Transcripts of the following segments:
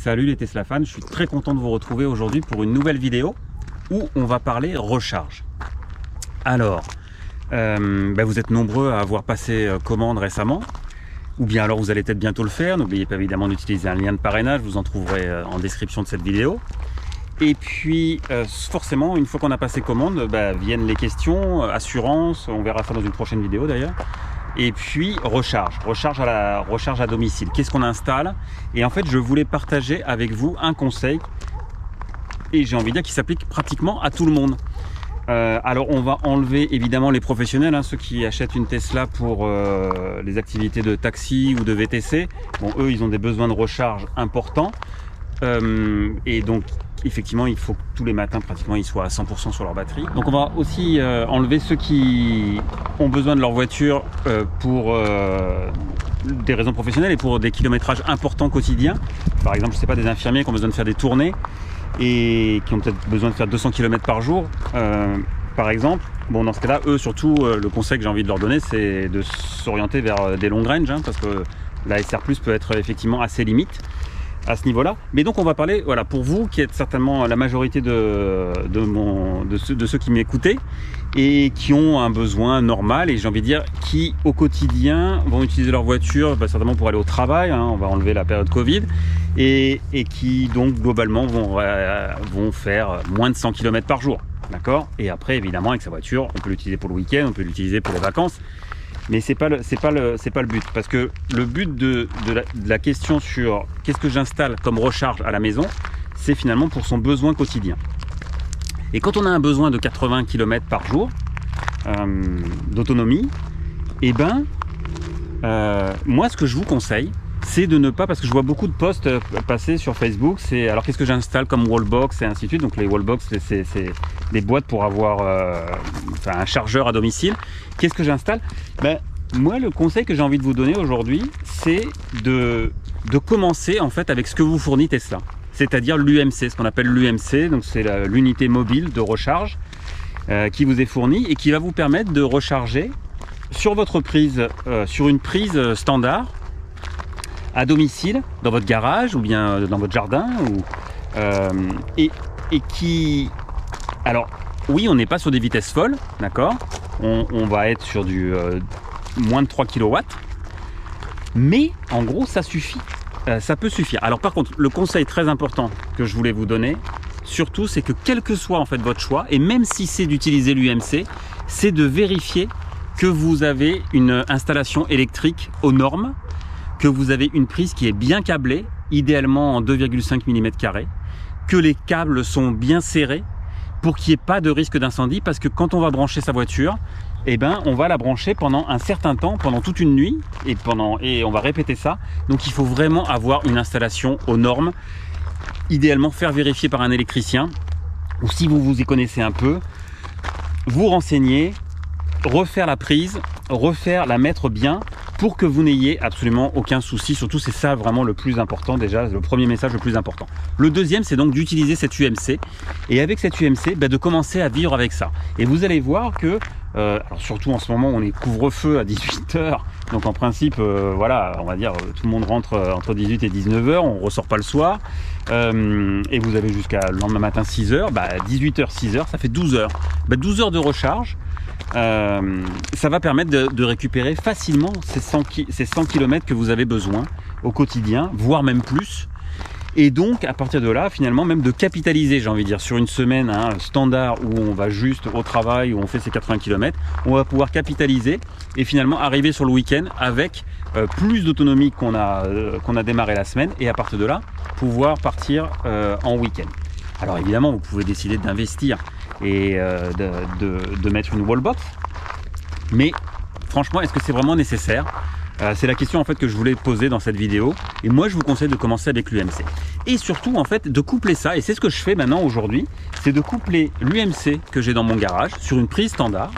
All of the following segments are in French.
Salut les Tesla fans, je suis très content de vous retrouver aujourd'hui pour une nouvelle vidéo où on va parler recharge. Alors, vous êtes nombreux à avoir passé commande récemment, ou bien alors vous allez peut-être bientôt le faire. N'oubliez pas évidemment d'utiliser un lien de parrainage, vous en trouverez en description de cette vidéo. Et puis forcément, une fois qu'on a passé commande, viennent les questions, assurance, on verra ça dans une prochaine vidéo d'ailleurs. Et puis recharge à domicile. Qu'est-ce qu'on installe? Et en fait, je voulais partager avec vous un conseil, et j'ai envie de dire qu'il s'applique pratiquement à tout le monde. Alors on va enlever évidemment les professionnels, ceux qui achètent une Tesla pour les activités de taxi ou de VTC. Bon, eux, ils ont des besoins de recharge importants. Et donc effectivement il faut que tous les matins pratiquement ils soient à 100% sur leur batterie. Donc on va aussi enlever ceux qui ont besoin de leur voiture pour des raisons professionnelles et pour des kilométrages importants quotidiens. Par exemple, je sais pas, des infirmiers qui ont besoin de faire des tournées et qui ont peut-être besoin de faire 200 km par jour par exemple. Bon, dans ce cas là, eux surtout, le conseil que j'ai envie de leur donner, c'est de s'orienter vers des long range, parce que la SR+ peut être effectivement assez limite à ce niveau-là. Mais donc on va parler, voilà, pour vous qui êtes certainement la majorité de ceux qui m'écoutaient et qui ont un besoin normal, et j'ai envie de dire qui au quotidien vont utiliser leur voiture certainement pour aller au travail, on va enlever la période Covid, et qui donc globalement vont faire moins de 100 km par jour, d'accord. Et après évidemment avec sa voiture on peut l'utiliser pour le week-end, on peut l'utiliser pour les vacances. Mais c'est pas le but, parce que le but de la question sur qu'est-ce que j'installe comme recharge à la maison, c'est finalement pour son besoin quotidien. Et quand on a un besoin de 80 km par jour d'autonomie, moi ce que je vous conseille, c'est de ne pas, parce que je vois beaucoup de posts passer sur Facebook, c'est alors qu'est-ce que j'installe comme wallbox et ainsi de suite. Donc les wallbox, c'est des boîtes pour avoir un chargeur à domicile. Qu'est-ce que j'installe? Moi, le conseil que j'ai envie de vous donner aujourd'hui, c'est de commencer en fait avec ce que vous fournit Tesla, c'est-à-dire l'UMC, ce qu'on appelle l'UMC. Donc c'est l'unité mobile de recharge qui vous est fournie et qui va vous permettre de recharger sur votre prise, sur une prise standard, à domicile, dans votre garage ou bien dans votre jardin, et qui... Alors oui, on n'est pas sur des vitesses folles, d'accord, on va être sur du moins de 3 kW, mais en gros ça suffit, ça peut suffire. Alors par contre, le conseil très important que je voulais vous donner, surtout, c'est que quel que soit en fait votre choix, et même si c'est d'utiliser l'UMC, c'est de vérifier que vous avez une installation électrique aux normes, que vous avez une prise qui est bien câblée, idéalement en 2,5 mm², que les câbles sont bien serrés pour qu'il n'y ait pas de risque d'incendie, parce que quand on va brancher sa voiture, on va la brancher pendant un certain temps, pendant toute une nuit, et on va répéter ça. Donc il faut vraiment avoir une installation aux normes, idéalement faire vérifier par un électricien, ou si vous vous y connaissez un peu, vous renseigner, refaire la prise, la mettre bien, pour que vous n'ayez absolument aucun souci. Surtout, c'est ça vraiment le plus important, déjà, le premier message le plus important. Le deuxième, c'est donc d'utiliser cette UMC, et avec cette UMC, de commencer à vivre avec ça. Et vous allez voir que, alors surtout en ce moment, on est couvre-feu à 18 h, donc en principe, voilà, on va dire, tout le monde rentre entre 18 et 19 h, on ressort pas le soir, et vous avez jusqu'à le lendemain matin 6 h, 18 h, 6 h, ça fait 12 h. 12 h de recharge, ça va permettre de récupérer facilement ces 100 km que vous avez besoin au quotidien, voire même plus. Et donc à partir de là, finalement, même de capitaliser, j'ai envie de dire, sur une semaine standard où on va juste au travail, où on fait ces 80 km, on va pouvoir capitaliser et finalement arriver sur le week-end avec plus d'autonomie qu'on a démarré la semaine, et à partir de là pouvoir partir en week-end. Alors évidemment, vous pouvez décider d'investir et de mettre une wallbox, mais franchement, est-ce que c'est vraiment nécessaire? C'est la question en fait que je voulais poser dans cette vidéo, et moi je vous conseille de commencer avec l'UMC, et surtout en fait de coupler ça, et c'est ce que je fais maintenant aujourd'hui, c'est de coupler l'UMC que j'ai dans mon garage sur une prise standard,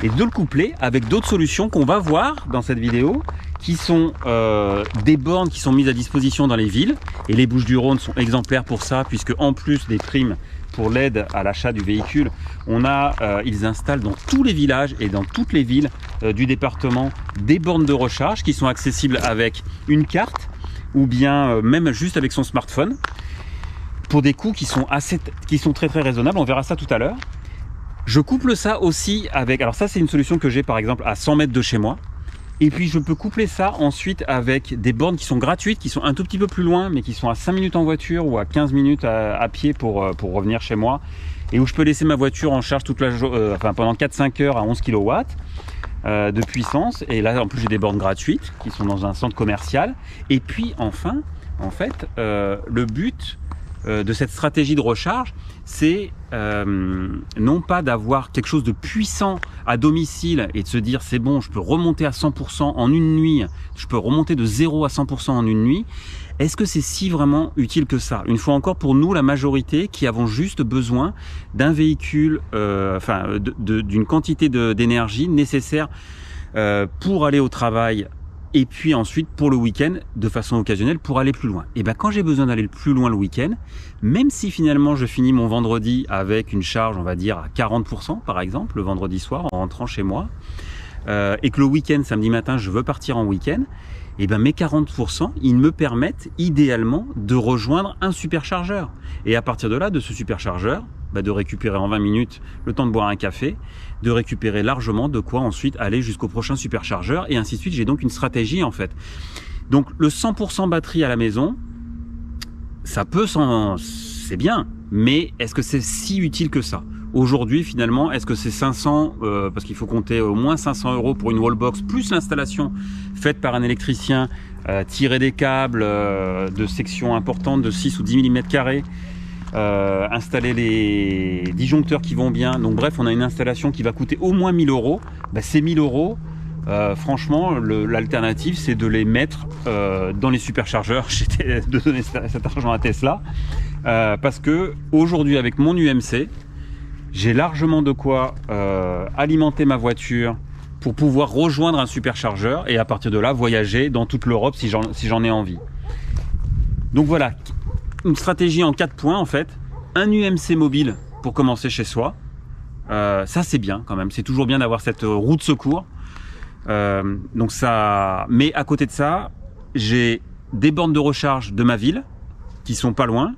et de le coupler avec d'autres solutions qu'on va voir dans cette vidéo, qui sont des bornes qui sont mises à disposition dans les villes, et les Bouches-du-Rhône sont exemplaires pour ça, puisque en plus des primes pour l'aide à l'achat du véhicule, ils installent dans tous les villages et dans toutes les villes du département des bornes de recharge qui sont accessibles avec une carte, ou bien même juste avec son smartphone, pour des coûts qui sont très très raisonnables. On verra ça tout à l'heure. Je couple ça aussi avec, alors ça c'est une solution que j'ai par exemple à 100 mètres de chez moi. Et puis je peux coupler ça ensuite avec des bornes qui sont gratuites, qui sont un tout petit peu plus loin, mais qui sont à 5 minutes en voiture ou à 15 minutes à pied pour revenir chez moi. Et où je peux laisser ma voiture en charge toute pendant 4-5 heures à 11 kW de puissance. Et là en plus j'ai des bornes gratuites qui sont dans un centre commercial. Et puis enfin, en fait, le but de cette stratégie de recharge, c'est non pas d'avoir quelque chose de puissant à domicile et de se dire c'est bon, je peux remonter à 100% en une nuit, je peux remonter de 0 à 100% en une nuit. Est-ce que c'est si vraiment utile que ça? Une fois encore, pour nous, la majorité qui avons juste besoin d'un véhicule, d'une quantité d'énergie nécessaire pour aller au travail, et puis ensuite pour le week-end de façon occasionnelle pour aller plus loin. Et bien quand j'ai besoin d'aller plus loin le week-end, même si finalement je finis mon vendredi avec une charge on va dire à 40% par exemple le vendredi soir en rentrant chez moi, et que le week-end samedi matin je veux partir en week-end, et bien mes 40% ils me permettent idéalement de rejoindre un superchargeur. Et à partir de là, de ce superchargeur, de récupérer en 20 minutes le temps de boire un café, de récupérer largement de quoi ensuite aller jusqu'au prochain superchargeur et ainsi de suite. J'ai donc une stratégie en fait. Donc le 100% batterie à la maison, ça peut c'est bien, mais est-ce que c'est si utile que ça? Aujourd'hui finalement, est-ce que c'est 500, parce qu'il faut compter au moins 500 € pour une wallbox, plus l'installation faite par un électricien, tirer des câbles de sections importantes de 6 ou 10 mm², installer les disjoncteurs qui vont bien, donc bref on a une installation qui va coûter au moins 1000 €. Ces 1000 €, franchement l'alternative c'est de les mettre dans les superchargeurs, de donner cet argent à Tesla, parce que aujourd'hui avec mon UMC j'ai largement de quoi alimenter ma voiture pour pouvoir rejoindre un superchargeur et à partir de là voyager dans toute l'Europe si j'en ai envie. Donc voilà, une stratégie en 4 points en fait. Un UMC mobile pour commencer chez soi, ça c'est bien quand même, c'est toujours bien d'avoir cette roue de secours. Donc ça, mais à côté de ça, j'ai des bornes de recharge de ma ville qui sont pas loin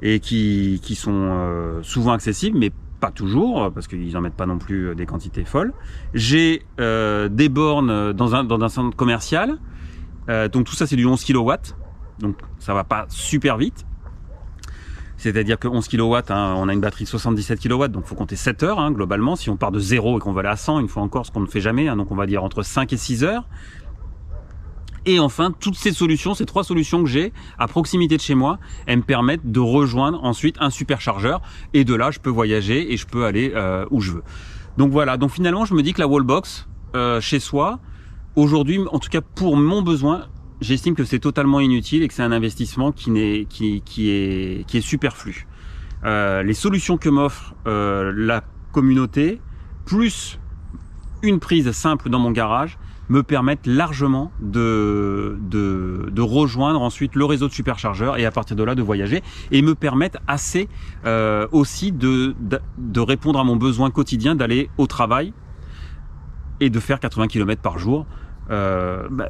et qui sont souvent accessibles, mais pas toujours, parce qu'ils en mettent pas non plus des quantités folles. J'ai des bornes dans un centre commercial, donc tout ça c'est du 11 kW, donc ça va pas super vite. C'est-à-dire que 11 kW, on a une batterie de 77 kW, donc il faut compter 7 heures globalement. Si on part de 0 et qu'on va aller à 100, une fois encore, ce qu'on ne fait jamais, donc on va dire entre 5 et 6 heures. Et enfin, toutes ces solutions, ces 3 solutions que j'ai à proximité de chez moi, elles me permettent de rejoindre ensuite un superchargeur. Et de là, je peux voyager et je peux aller où je veux. Donc voilà, donc finalement, je me dis que la wallbox chez soi, aujourd'hui, en tout cas pour mon besoin, j'estime que c'est totalement inutile et que c'est un investissement qui est superflu. Les solutions que m'offre la communauté, plus une prise simple dans mon garage, me permettent largement de rejoindre ensuite le réseau de superchargeurs et à partir de là de voyager, et me permettent assez aussi de répondre à mon besoin quotidien d'aller au travail et de faire 80 km par jour.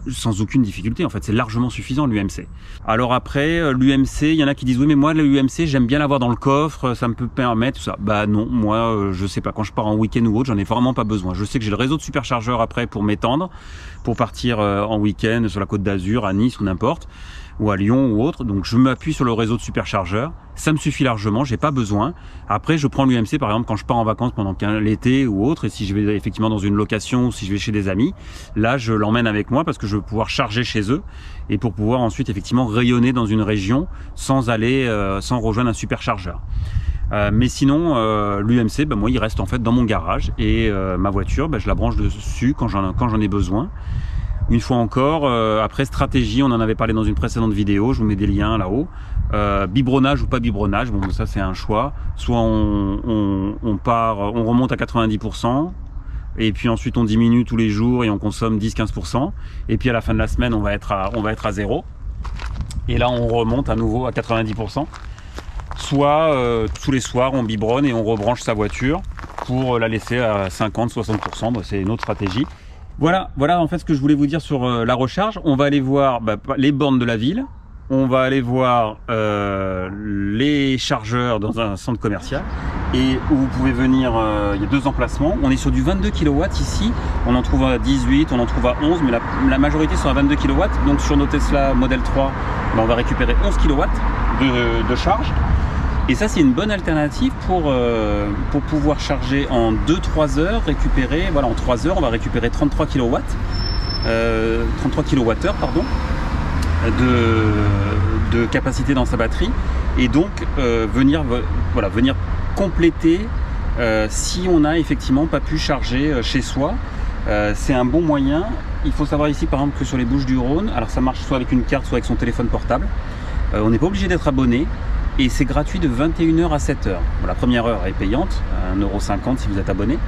Sans aucune difficulté, en fait c'est largement suffisant l'UMC. Alors après l'UMC, il y en a qui disent oui mais moi l'UMC j'aime bien l'avoir dans le coffre, ça me peut permettre tout ça. Non, moi je sais pas, quand je pars en week-end ou autre, j'en ai vraiment pas besoin. Je sais que j'ai le réseau de superchargeurs après pour m'étendre, pour partir en week-end sur la Côte d'Azur, à Nice ou n'importe, ou à Lyon ou autre, donc je m'appuie sur le réseau de superchargeurs, ça me suffit largement, j'ai pas besoin. Après je prends l'UMC par exemple quand je pars en vacances pendant l'été ou autre, et si je vais effectivement dans une location ou si je vais chez des amis, là je l'emmène avec moi parce que je veux pouvoir charger chez eux et pour pouvoir ensuite effectivement rayonner dans une région sans aller sans rejoindre un superchargeur. Mais sinon l'UMC, moi il reste en fait dans mon garage et ma voiture, je la branche dessus quand j'en ai besoin. Une fois encore, après stratégie, on en avait parlé dans une précédente vidéo, je vous mets des liens là-haut. Biberonnage ou pas biberonnage, bon ça c'est un choix. Soit on remonte à 90%, et puis ensuite on diminue tous les jours et on consomme 10-15%. Et puis à la fin de la semaine, on va être à 0. Et là on remonte à nouveau à 90%. Soit tous les soirs on biberonne et on rebranche sa voiture pour la laisser à 50-60%, c'est une autre stratégie. Voilà en fait ce que je voulais vous dire sur la recharge. On va aller voir les bornes de la ville. On va aller voir les chargeurs dans un centre commercial et où vous pouvez venir, il y a 2 emplacements. On est sur du 22 kW ici, on en trouve à 18, on en trouve à 11, mais la majorité sont à 22 kW. Donc sur nos Tesla Model 3, on va récupérer 11 kW de charge. Et ça c'est une bonne alternative pour pouvoir charger en 2-3 heures, récupérer, voilà, en 3 heures on va récupérer 33 kW, 33 kWh pardon, de capacité dans sa batterie, et donc venir compléter si on n'a effectivement pas pu charger chez soi. C'est un bon moyen. Il faut savoir ici par exemple que sur les Bouches-du-Rhône, alors ça marche soit avec une carte soit avec son téléphone portable, on n'est pas obligé d'être abonné et c'est gratuit de 21h à 7h. Bon, la première heure est payante, 1,50 € si vous êtes abonné,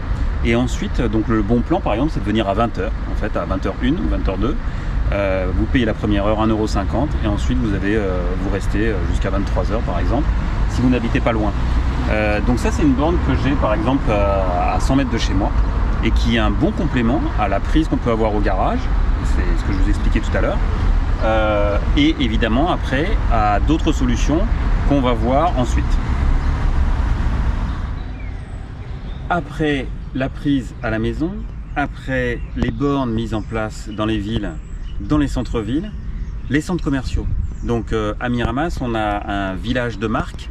et ensuite donc le bon plan par exemple c'est de venir à 20h, en fait à 20h01 ou 20h02. Vous payez la première heure 1,50 € et ensuite vous restez jusqu'à 23h par exemple si vous n'habitez pas loin. Donc ça c'est une borne que j'ai par exemple à 100 mètres de chez moi et qui est un bon complément à la prise qu'on peut avoir au garage, c'est ce que je vous expliquais tout à l'heure, et évidemment après à d'autres solutions qu'on va voir ensuite. Après la prise à la maison, après les bornes mises en place dans les villes, dans les centres-villes, les centres commerciaux. Donc à Miramas, on a un village de marque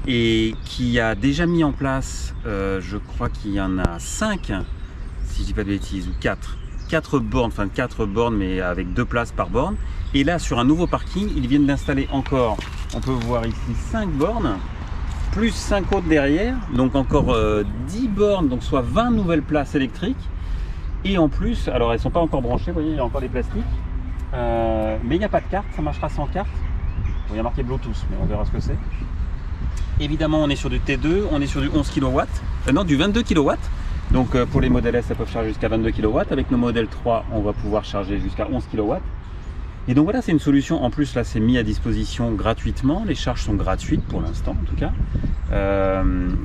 et qui a déjà mis en place, je crois qu'il y en a 5, si je dis pas de bêtises, ou 4 bornes, enfin 4 bornes mais avec 2 places par borne. Et là sur un nouveau parking, ils viennent d'installer encore, on peut voir ici 5 bornes, plus 5 autres derrière, donc encore 10 bornes, donc soit 20 nouvelles places électriques. Et en plus, alors elles ne sont pas encore branchées, vous voyez, il y a encore des plastiques. Mais il n'y a pas de carte, ça marchera sans carte. Bon, il y a marqué Bluetooth, mais on verra ce que c'est. Évidemment, on est sur du T2, on est sur du 11 kW, non, du 22 kW. Donc pour les modèles S, ça peut charger jusqu'à 22 kW. Avec nos modèles 3, on va pouvoir charger jusqu'à 11 kW. Et donc voilà, c'est une solution. En plus, là, c'est mis à disposition gratuitement. Les charges sont gratuites pour l'instant, en tout cas.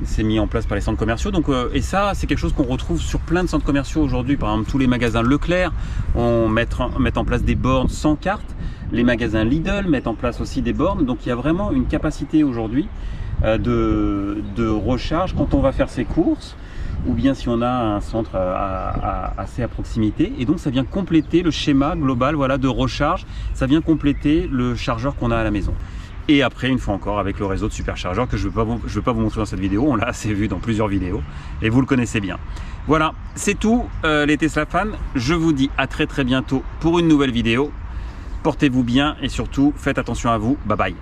C'est mis en place par les centres commerciaux. Donc, et ça, c'est quelque chose qu'on retrouve sur plein de centres commerciaux aujourd'hui. Par exemple, tous les magasins Leclerc mettent en place des bornes sans carte. Les magasins Lidl mettent en place aussi des bornes. Donc, il y a vraiment une capacité aujourd'hui de recharge quand on va faire ses courses, ou bien si on a un centre assez à proximité. Et donc ça vient compléter le schéma global, voilà, de recharge, ça vient compléter le chargeur qu'on a à la maison. Et après, une fois encore, avec le réseau de superchargeurs que je ne veux pas vous montrer dans cette vidéo, on l'a assez vu dans plusieurs vidéos et vous le connaissez bien. Voilà, c'est tout les Tesla fans, je vous dis à très bientôt pour une nouvelle vidéo. Portez-vous bien et surtout faites attention à vous, bye bye.